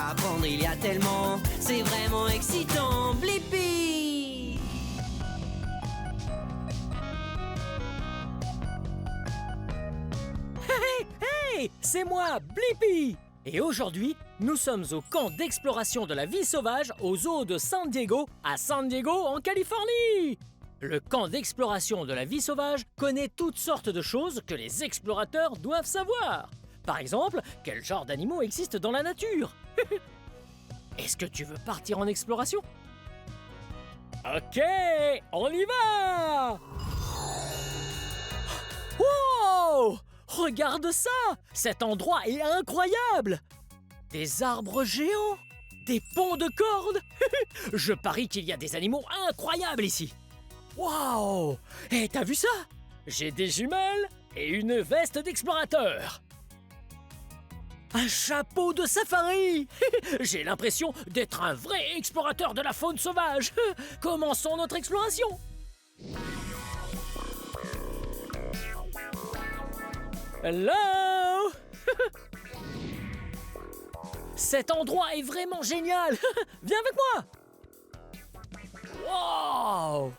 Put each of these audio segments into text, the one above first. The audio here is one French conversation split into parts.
apprendre il y a tellement, c'est vraiment excitant, Blippi. Hey, c'est moi, Blippi. Et aujourd'hui, nous sommes au camp d'exploration de la vie sauvage au zoo de San Diego, à San Diego, en Californie. Le camp d'exploration de la vie sauvage connaît toutes sortes de choses que les explorateurs doivent savoir. Par exemple, quel genre d'animaux existent dans la nature. Est-ce que tu veux partir en exploration? Ok, on y va! Wow! Regarde ça! Cet endroit est incroyable! Des arbres géants! Des ponts de cordes! Je parie qu'il y a des animaux incroyables ici! Waouh! Et t'as vu ça? J'ai des jumelles et une veste d'explorateur! Un chapeau de safari! J'ai l'impression d'être un vrai explorateur de la faune sauvage! Commençons notre exploration! Hello! Cet endroit est vraiment génial! Viens avec moi! Wow!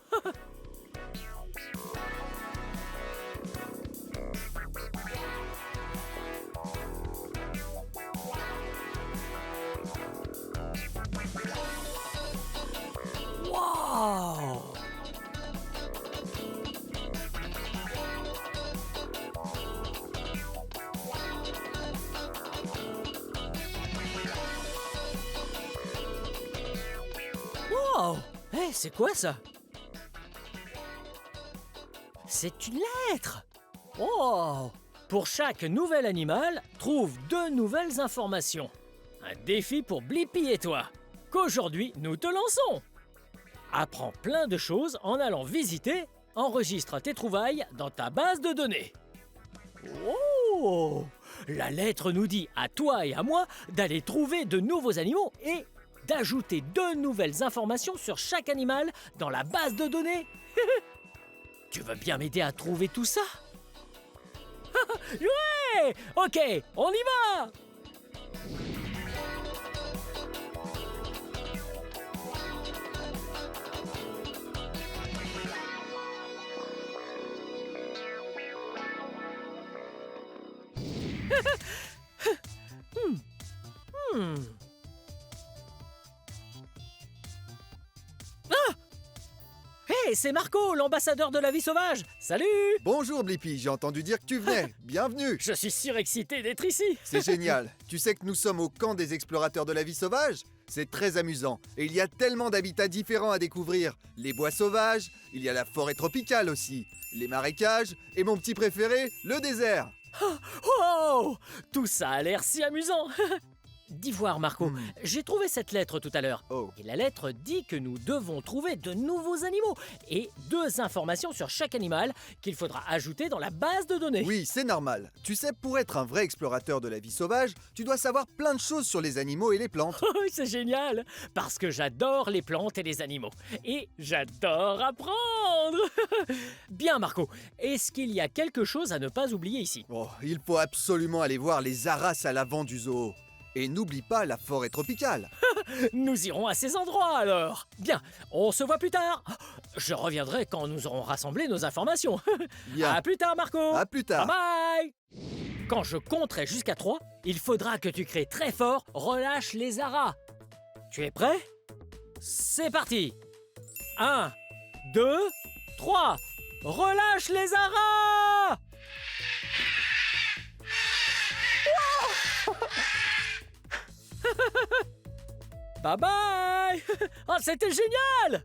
Wow! Wow! Hey, c'est quoi ça? C'est une lettre! Oh! Pour chaque nouvel animal, trouve 2 nouvelles informations. Un défi pour Blippi et toi, qu'aujourd'hui nous te lançons! Apprends plein de choses en allant visiter, enregistre tes trouvailles dans ta base de données. Oh! La lettre nous dit à toi et à moi d'aller trouver de nouveaux animaux et d'ajouter 2 nouvelles informations sur chaque animal dans la base de données. Tu veux bien m'aider à trouver tout ça? Ouais! Ok, on y va! Ah! Hey, c'est Marco, l'ambassadeur de la vie sauvage. Salut! Bonjour Blippi, j'ai entendu dire que tu venais. Bienvenue. Je suis surexcité d'être ici. C'est génial. Tu sais que nous sommes au camp des explorateurs de la vie sauvage? C'est très amusant. Et il y a tellement d'habitats différents à découvrir. Les bois sauvages, il y a la forêt tropicale aussi, les marécages, et mon petit préféré, le désert. Oh! Tout ça a l'air si amusant. Dis voir, Marco, j'ai trouvé cette lettre tout à l'heure. Oh. Et la lettre dit que nous devons trouver de nouveaux animaux et 2 informations sur chaque animal qu'il faudra ajouter dans la base de données. Oui, c'est normal. Tu sais, pour être un vrai explorateur de la vie sauvage, tu dois savoir plein de choses sur les animaux et les plantes. Oh, c'est génial, parce que j'adore les plantes et les animaux. Et j'adore apprendre. Bien, Marco, est-ce qu'il y a quelque chose à ne pas oublier ici? Oh, il faut absolument aller voir les haras à l'avant du zoo. Et n'oublie pas la forêt tropicale. Nous irons à ces endroits alors. Bien, on se voit plus tard. Je reviendrai quand nous aurons rassemblé nos informations. Bien. À plus tard, Marco. À plus tard. Bye bye. Quand je compterai jusqu'à 3, il faudra que tu cries très fort « Relâche les haras ». Tu es prêt? C'est parti. 1, 2, 3. Relâche les haras. Bye bye. Oh, c'était génial.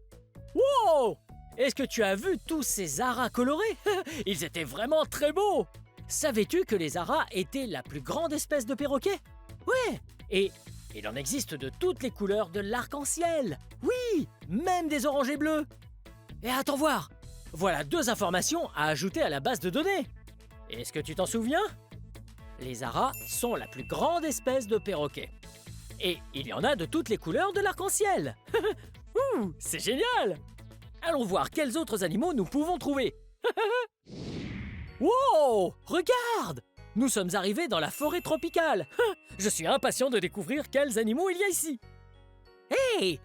Wow. Est-ce que tu as vu tous ces haras colorés? Ils étaient vraiment très beaux. Savais-tu que les haras étaient la plus grande espèce de perroquet? Ouais. Et il en existe de toutes les couleurs de l'arc-en-ciel. Oui, même des oranges et bleus. Et attends voir. Voilà 2 informations à ajouter à la base de données. Est-ce que tu t'en souviens? Les haras sont la plus grande espèce de perroquet. Et il y en a de toutes les couleurs de l'arc-en-ciel. Ouh, c'est génial! Allons voir quels autres animaux nous pouvons trouver. Wow! Regarde! nous sommes arrivés dans la forêt tropicale. Je suis impatient de découvrir quels animaux il y a ici. Hey,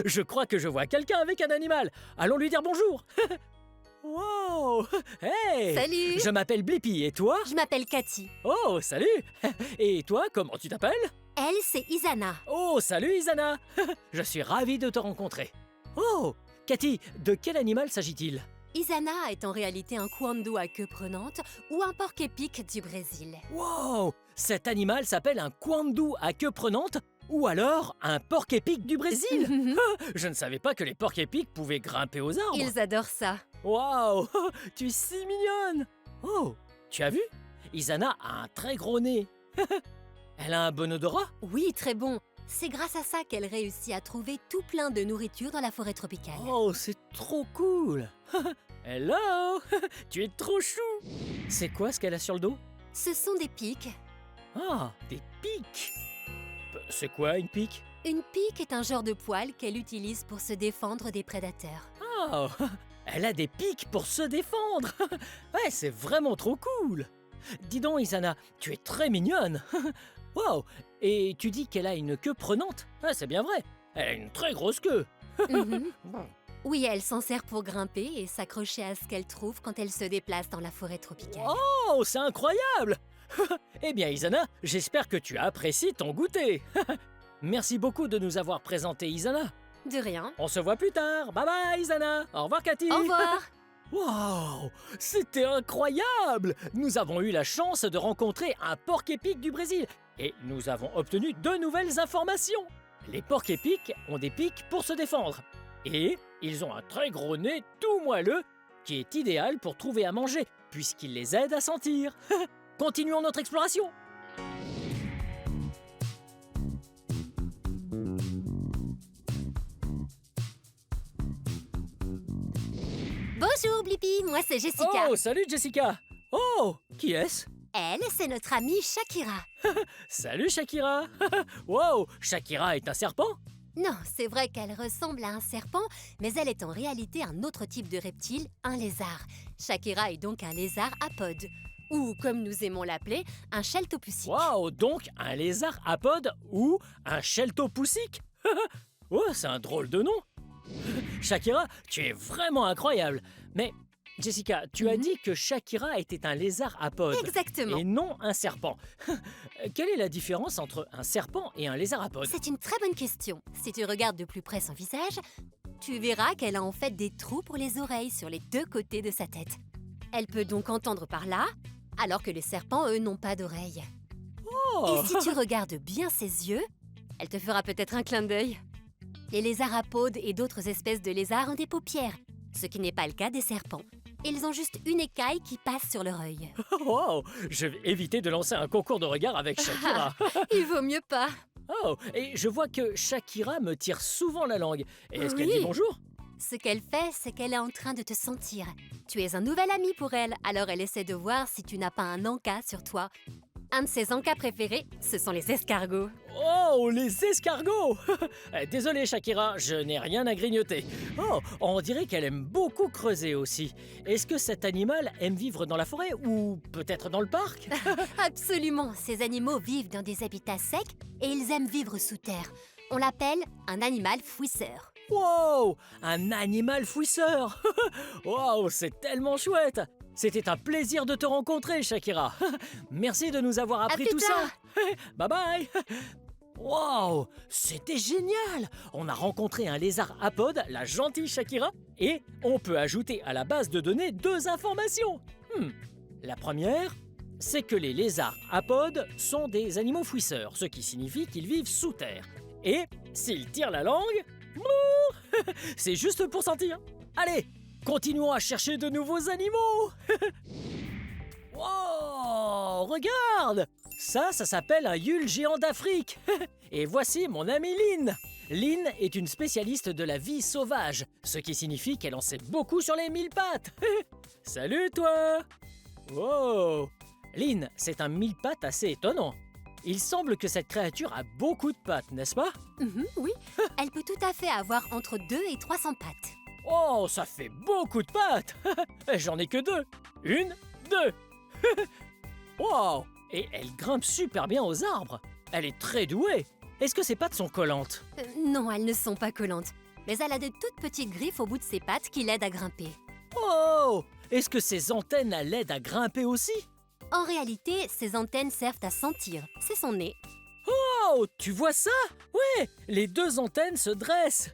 je crois que je vois quelqu'un avec un animal. Allons lui dire bonjour. Wow! Hey! Salut! Je m'appelle Blippi, et toi? Je m'appelle Cathy. Oh, salut! Et toi, comment tu t'appelles? Elle, c'est Isana. Oh, salut Isana! Je suis ravi de te rencontrer. Oh! Cathy, de quel animal s'agit-il? Isana est en réalité un kwando à queue prenante ou un porc-épic du Brésil. Wow! Cet animal s'appelle un kwando à queue prenante ou alors un porc-épic du Brésil? Je ne savais pas que les porcs-épics pouvaient grimper aux arbres. Ils adorent ça. Wow! Tu es si mignonne! Oh! Tu as vu? Isana a un très gros nez. Elle a un bon odorat? Oui, très bon. C'est grâce à ça qu'elle réussit à trouver tout plein de nourriture dans la forêt tropicale. Oh, c'est trop cool! Hello! Tu es trop chou! C'est quoi ce qu'elle a sur le dos? Ce sont des pics. Ah, des pics! C'est quoi une pique? Une pique est un genre de poil qu'elle utilise pour se défendre des prédateurs. Oh! Elle a des pics pour se défendre! Ouais, c'est vraiment trop cool! Dis donc, Isana, tu es très mignonne! Wow! Et tu dis qu'elle a une queue prenante? Ah, c'est bien vrai! Elle a une très grosse queue! Mhm. Oui, elle s'en sert pour grimper et s'accrocher à ce qu'elle trouve quand elle se déplace dans la forêt tropicale. Oh, c'est incroyable! Eh bien, Isana, j'espère que tu apprécies ton goûter! Merci beaucoup de nous avoir présenté Isana. De rien. On se voit plus tard. Bye bye, Isana. Au revoir, Cathy. Au revoir. Wow, c'était incroyable! Nous avons eu la chance de rencontrer un porc-épic du Brésil et nous avons obtenu de nouvelles informations. Les porcs-épics ont des pics pour se défendre et ils ont un très gros nez tout moelleux qui est idéal pour trouver à manger puisqu'il les aide à sentir. Continuons notre exploration. Bonjour Blippi, moi c'est Jessica. Oh, salut Jessica. Oh, qui est-ce? Elle, c'est notre amie Shakira. Salut Shakira. Wow, Shakira est un serpent? Non, c'est vrai qu'elle ressemble à un serpent, mais elle est en réalité un autre type de reptile, un lézard. Shakira est donc un lézard apode, ou comme nous aimons l'appeler, un cheltopoussique. Wow, donc un lézard apode ou un cheltopoussique? Oh, c'est un drôle de nom. Shakira, tu es vraiment incroyable. Mais Jessica, tu as dit que Shakira était un lézard apode. Exactement. Et non un serpent. Quelle est la différence entre un serpent et un lézard apode? C'est une très bonne question. Si tu regardes de plus près son visage, tu verras qu'elle a en fait des trous pour les oreilles sur les deux côtés de sa tête. Elle peut donc entendre par là, alors que les serpents, eux, n'ont pas d'oreilles. Oh. Et si tu regardes bien ses yeux, elle te fera peut-être un clin d'œil. Les lézards apodes et d'autres espèces de lézards ont des paupières, ce qui n'est pas le cas des serpents. Ils ont juste une écaille qui passe sur leur œil. Wow, je vais éviter de lancer un concours de regard avec Shakira. Il vaut mieux pas. Oh, et je vois que Shakira me tire souvent la langue. Est-ce qu'elle Oui. dit bonjour? Ce qu'elle fait, c'est qu'elle est en train de te sentir. Tu es un nouvel ami pour elle, alors elle essaie de voir si tu n'as pas un encas sur toi. Un de ses encas préférés, ce sont les escargots. Oh, les escargots! Désolé Shakira, je n'ai rien à grignoter. Oh, on dirait qu'elle aime beaucoup creuser aussi. Est-ce que cet animal aime vivre dans la forêt ou peut-être dans le parc? Absolument, ces animaux vivent dans des habitats secs et ils aiment vivre sous terre. On l'appelle un animal fouisseur. Wow! Un animal fouisseur! Wow, c'est tellement chouette! C'était un plaisir de te rencontrer, Shakira. Merci de nous avoir appris plus tout tard. ça. Bye bye! Wow! C'était génial! On a rencontré un lézard apode, la gentille Shakira, et on peut ajouter à la base de données 2 informations. La première, c'est que les lézards apodes sont des animaux fouisseurs, ce qui signifie qu'ils vivent sous terre. Et s'ils tirent la langue, c'est juste pour sentir. Allez, continuons à chercher de nouveaux animaux. Wow, regarde! Ça s'appelle un Yule géant d'Afrique. Et voici mon amie Lynn. Lynn est une spécialiste de la vie sauvage, ce qui signifie qu'elle en sait beaucoup sur les 1000 pattes. Salut toi! Wow! Lynn, c'est un 1000 pattes assez étonnant. Il semble que cette créature a beaucoup de pattes, n'est-ce pas? Oui, elle peut tout à fait avoir entre 2 et 300 pattes. Oh, ça fait beaucoup de pattes. J'en ai que 2. 1, 2. Wow, Et elle grimpe super bien aux arbres. Elle est très douée. Est-ce que ses pattes sont collantes? Non, elles ne sont pas collantes. Mais elle a de toutes petites griffes au bout de ses pattes qui l'aident à grimper. Oh! Est-ce que ses antennes l'aident à grimper aussi? En réalité, ses antennes servent à sentir. C'est son nez. Oh! Tu vois ça? Ouais! Les deux antennes se dressent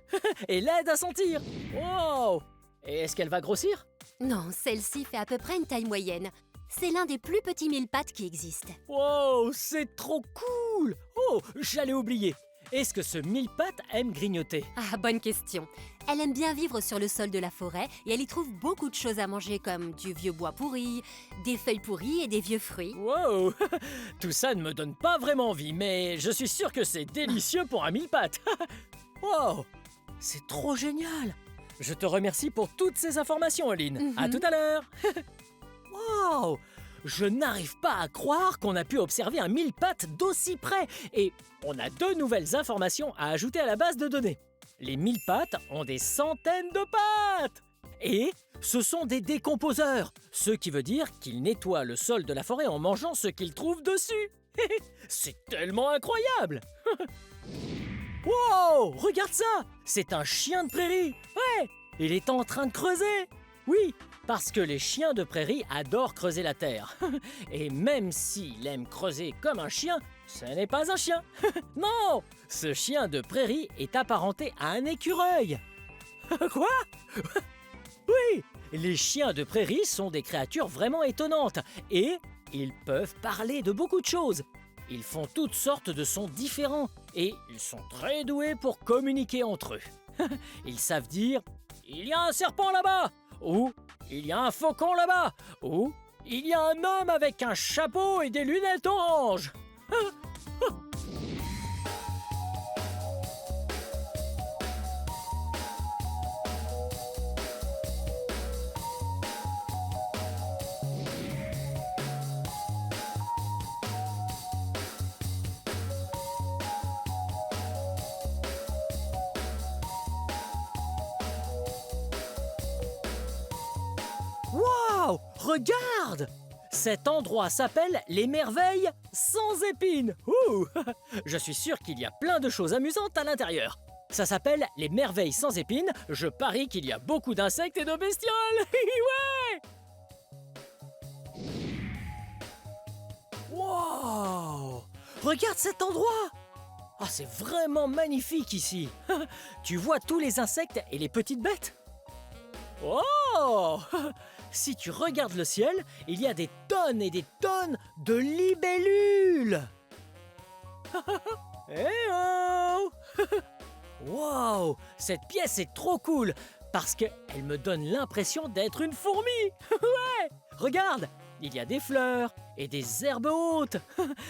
et l'aident à sentir. Wow! Et est-ce qu'elle va grossir? Non, celle-ci fait à peu près une taille moyenne. C'est l'un des plus petits mille-pattes qui existent. Wow! C'est trop cool! Oh! J'allais oublier. Est-ce que ce mille-pattes aime grignoter? Ah, bonne question. Elle aime bien vivre sur le sol de la forêt et elle y trouve beaucoup de choses à manger comme du vieux bois pourri, des feuilles pourries et des vieux fruits. Wow! Tout ça ne me donne pas vraiment envie, mais je suis sûr que c'est délicieux pour un mille-pattes. Wow! C'est trop génial! Je te remercie pour toutes ces informations, Aline. À tout à l'heure! Wow! Je n'arrive pas à croire qu'on a pu observer un mille-pattes d'aussi près. Et on a deux nouvelles informations à ajouter à la base de données. Les mille-pattes ont des centaines de pattes! Et ce sont des décomposeurs, ce qui veut dire qu'ils nettoient le sol de la forêt en mangeant ce qu'ils trouvent dessus. C'est tellement incroyable! Wow! Regarde ça! C'est un chien de prairie! Ouais! Il est en train de creuser! Oui, parce que les chiens de prairie adorent creuser la terre. Et même s'il aime creuser comme un chien, ce n'est pas un chien. Non! Ce chien de prairie est apparenté à un écureuil. Quoi? Oui! Les chiens de prairie sont des créatures vraiment étonnantes. Et ils peuvent parler de beaucoup de choses. Ils font toutes sortes de sons différents. Et ils sont très doués pour communiquer entre eux. Ils savent dire « Il y a un serpent là-bas » ou « Il y a un faucon là-bas » ou « Il y a un homme avec un chapeau et des lunettes oranges » Waouh! Regarde! Cet endroit s'appelle les merveilles sans épines. Ouh! Je suis sûr qu'il y a plein de choses amusantes à l'intérieur. Ça s'appelle les merveilles sans épines. Je parie qu'il y a beaucoup d'insectes et de bestioles. Ouais! Wow! Regarde cet endroit! Ah, c'est vraiment magnifique ici. Tu vois tous les insectes et les petites bêtes? Oh! Si tu regardes le ciel, il y a des tonnes et des tonnes de libellules. Eh oh! Wow! Cette pièce est trop cool parce qu'elle me donne l'impression d'être une fourmi. Ouais! Regarde, il y a des fleurs et des herbes hautes.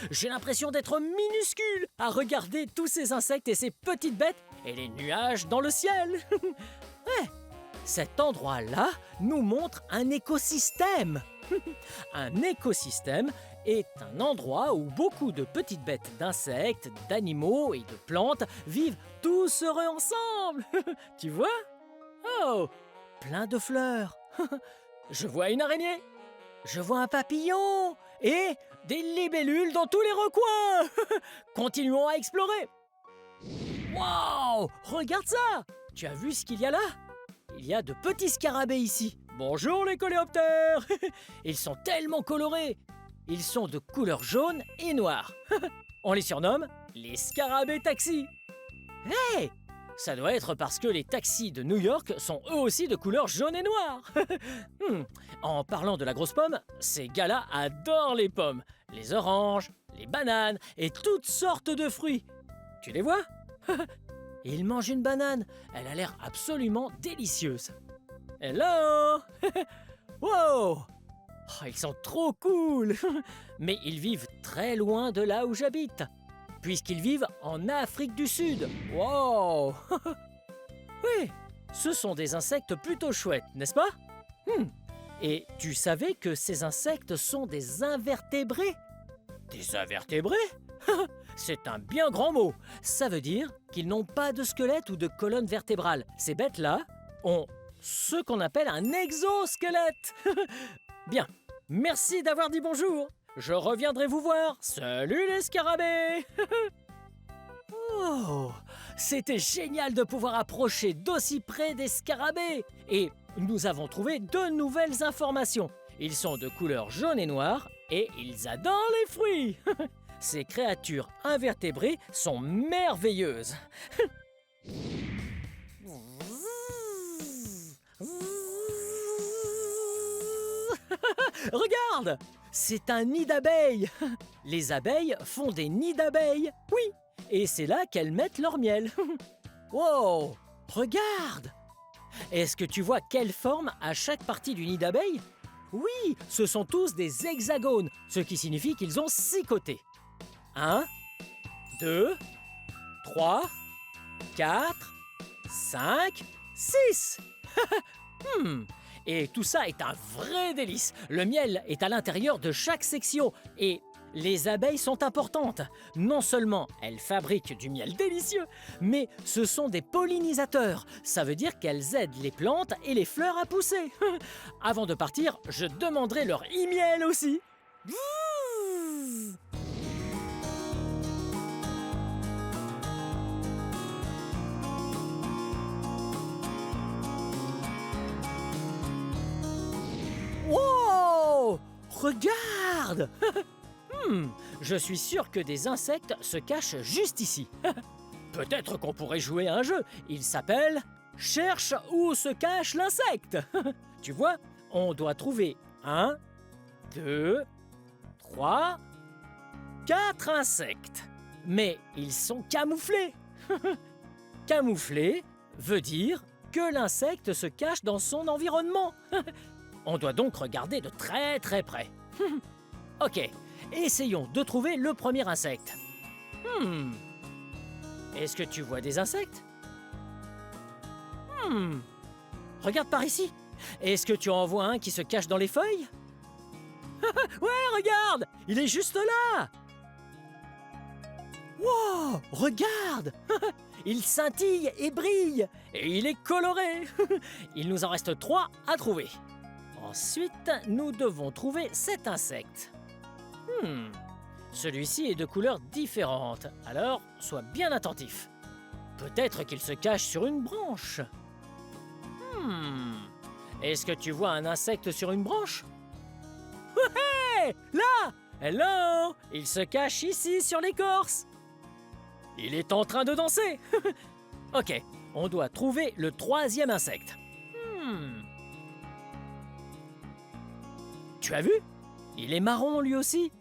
J'ai l'impression d'être minuscule à regarder tous ces insectes et ces petites bêtes et les nuages dans le ciel. Ouais! Cet endroit-là nous montre un écosystème. Un écosystème est un endroit où beaucoup de petites bêtes d'insectes, d'animaux et de plantes vivent tous heureux ensemble. Tu vois? Oh, plein de fleurs. Je vois une araignée. Je vois un papillon et des libellules dans tous les recoins. Continuons à explorer. Waouh! Regarde ça! Tu as vu ce qu'il y a là? Il y a de petits scarabées ici. Bonjour les coléoptères! Ils sont tellement colorés. Ils sont de couleur jaune et noire. On les surnomme les scarabées taxis. Hey! Ça doit être parce que les taxis de New York sont eux aussi de couleur jaune et noire. En parlant de la grosse pomme, ces gars-là adorent les pommes, les oranges, les bananes et toutes sortes de fruits. Tu les vois? Ils mangent une banane. Elle a l'air absolument délicieuse. Hello! Wow! Oh, ils sont trop cool. Mais ils vivent très loin de là où j'habite, puisqu'ils vivent en Afrique du Sud. Wow! Oui, ce sont des insectes plutôt chouettes, n'est-ce pas? Et tu savais que ces insectes sont des invertébrés? Des invertébrés? C'est un bien grand mot. Ça veut dire qu'ils n'ont pas de squelette ou de colonne vertébrale. Ces bêtes-là ont ce qu'on appelle un exosquelette. Bien, merci d'avoir dit bonjour. je reviendrai vous voir. Salut les scarabées. Oh, c'était génial de pouvoir approcher d'aussi près des scarabées. Et nous avons trouvé de nouvelles informations. Ils sont de couleur jaune et noire et ils adorent les fruits. Ces créatures invertébrées sont merveilleuses. Regarde, c'est un nid d'abeilles. Les abeilles font des nids d'abeilles, oui, et c'est là qu'elles mettent leur miel. Wow, regarde. Est-ce que tu vois quelle forme a chaque partie du nid d'abeilles? Oui, ce sont tous des hexagones, ce qui signifie qu'ils ont 6 côtés. 1, 2, 3, 4, 5, 6. Et tout ça est un vrai délice. Le miel est à l'intérieur de chaque section et les abeilles sont importantes. Non seulement elles fabriquent du miel délicieux, mais ce sont des pollinisateurs. Ça veut dire qu'elles aident les plantes et les fleurs à pousser. Avant de partir, je demanderai leur e-miel aussi. Wow! Regarde! Je suis sûr que des insectes se cachent juste ici. Peut-être qu'on pourrait jouer à un jeu. Il s'appelle « Cherche où se cache l'insecte ». Tu vois, on doit trouver 1, 2, 3, 4 insectes. Mais ils sont camouflés. Camouflé veut dire que l'insecte se cache dans son environnement. On doit donc regarder de très très près. Ok, essayons de trouver le premier insecte. Est-ce que tu vois des insectes? Regarde par ici. Est-ce que tu en vois un qui se cache dans les feuilles? Ouais, regarde! Il est juste là! Wow! Regarde! Il scintille et brille! Et il est coloré! Il nous en reste 3 à trouver. Ensuite, nous devons trouver cet insecte. Celui-ci est de couleurs différentes, alors sois bien attentif. Peut-être qu'il se cache sur une branche. Est-ce que tu vois un insecte sur une branche? Ouais! Là! Hello! Il se cache ici sur l'écorce. Il est en train de danser. Ok, on doit trouver le 3e insecte. Tu as vu? Il est marron lui aussi.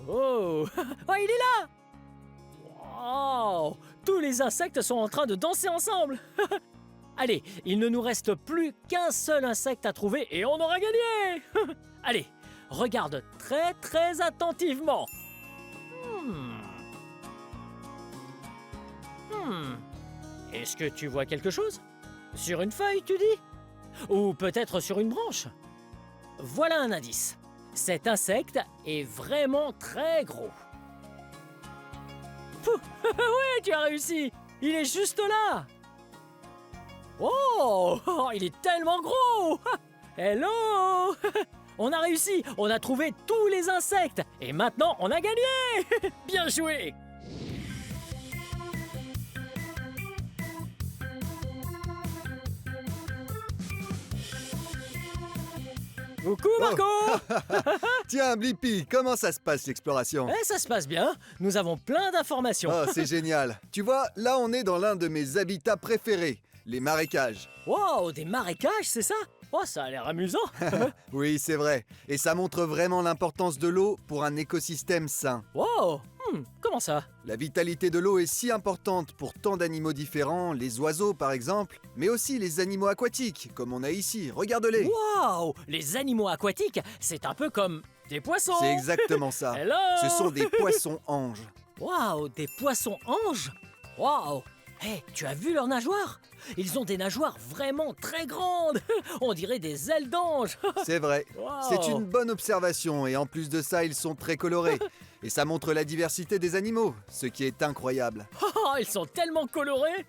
Oh! Oh, il est là! Wow! Tous les insectes sont en train de danser ensemble. Allez, il ne nous reste plus qu'un seul insecte à trouver et on aura gagné. Allez, regarde très très attentivement. Est-ce que tu vois quelque chose? Sur une feuille, tu dis? Ou peut-être sur une branche? Voilà un indice. Cet insecte est vraiment très gros. Oui, tu as réussi. Il est juste là. Oh, il est tellement gros. Hello. On a réussi. On a trouvé tous les insectes. Et maintenant, on a gagné. Bien joué. Coucou Marco. Tiens, Blippi, comment ça se passe l'exploration? Ça se passe bien, nous avons plein d'informations. Oh, c'est génial. Tu vois, là on est dans l'un de mes habitats préférés, les marécages. Wow, des marécages, c'est ça? Oh, ça a l'air amusant. Oui, c'est vrai. Et ça montre vraiment l'importance de l'eau pour un écosystème sain. Wow, comment ça? La vitalité de l'eau est si importante pour tant d'animaux différents, les oiseaux par exemple, mais aussi les animaux aquatiques, comme on a ici, regarde-les. Wow, les animaux aquatiques, c'est un peu comme des poissons. C'est exactement ça. Hello. Ce sont des poissons-anges. Wow, des poissons-anges. Wow. Hey, tu as vu leurs nageoires? Ils ont des nageoires vraiment très grandes. On dirait des ailes d'ange. C'est vrai. Wow. C'est une bonne observation et en plus de ça, ils sont très colorés. Et ça montre la diversité des animaux, ce qui est incroyable. Oh, ils sont tellement colorés.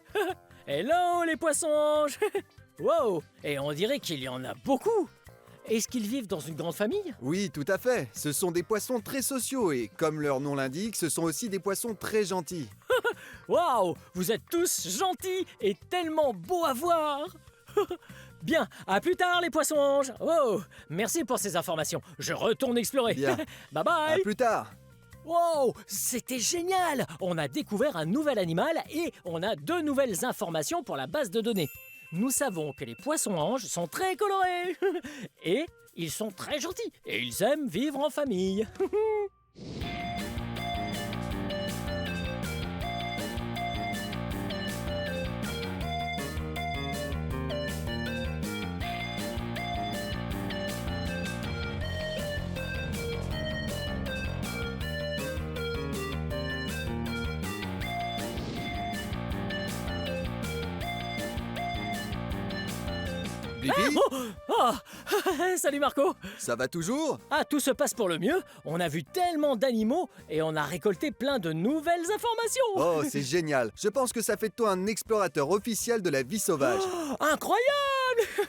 Hello les poissons-anges. Wow, et on dirait qu'il y en a beaucoup. Est-ce qu'ils vivent dans une grande famille? Oui, tout à fait. Ce sont des poissons très sociaux et, comme leur nom l'indique, ce sont aussi des poissons très gentils. Waouh, vous êtes tous gentils et tellement beaux à voir. Bien, à plus tard les poissons-anges. Oh, merci pour ces informations. Je retourne explorer. Bien. Bye À bye. plus tard. Wow, c'était génial. On a découvert un nouvel animal et on a 2 nouvelles informations pour la base de données. Nous savons que les poissons-anges sont très colorés et ils sont très gentils et ils aiment vivre en famille. Blippi, Oh, salut Marco. ça va toujours? Ah, tout se passe pour le mieux. On a vu tellement d'animaux et on a récolté plein de nouvelles informations. Oh, c'est génial. Je pense que ça fait de toi un explorateur officiel de la vie sauvage. Oh, incroyable.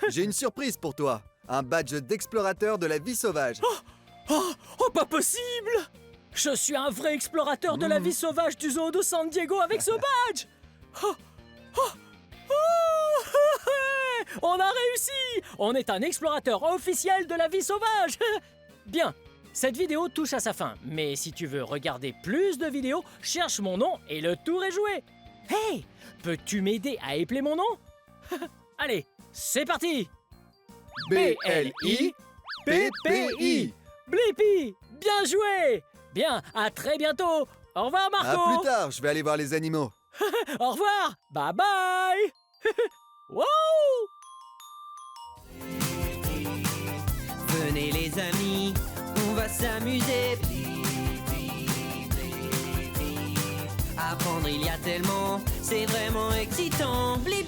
J'ai une surprise pour toi. Un badge d'explorateur de la vie sauvage. Oh, pas possible. Je suis un vrai explorateur de la vie sauvage du zoo de San Diego avec ce badge. Oh, oh, oh, on a réussi. On est un explorateur officiel de la vie sauvage. Bien, cette vidéo touche à sa fin, mais si tu veux regarder plus de vidéos, cherche mon nom et le tour est joué. Hey, peux-tu m'aider à épeler mon nom? Allez, c'est parti. B-L-I-P-P-I. Blippi, bien joué. Bien, à très bientôt. Au revoir À Marco. plus tard, je vais aller voir les animaux. Au revoir. Bye bye. Wow. Venez les amis, on va s'amuser. Apprendre il y a tellement, c'est vraiment excitant. Blip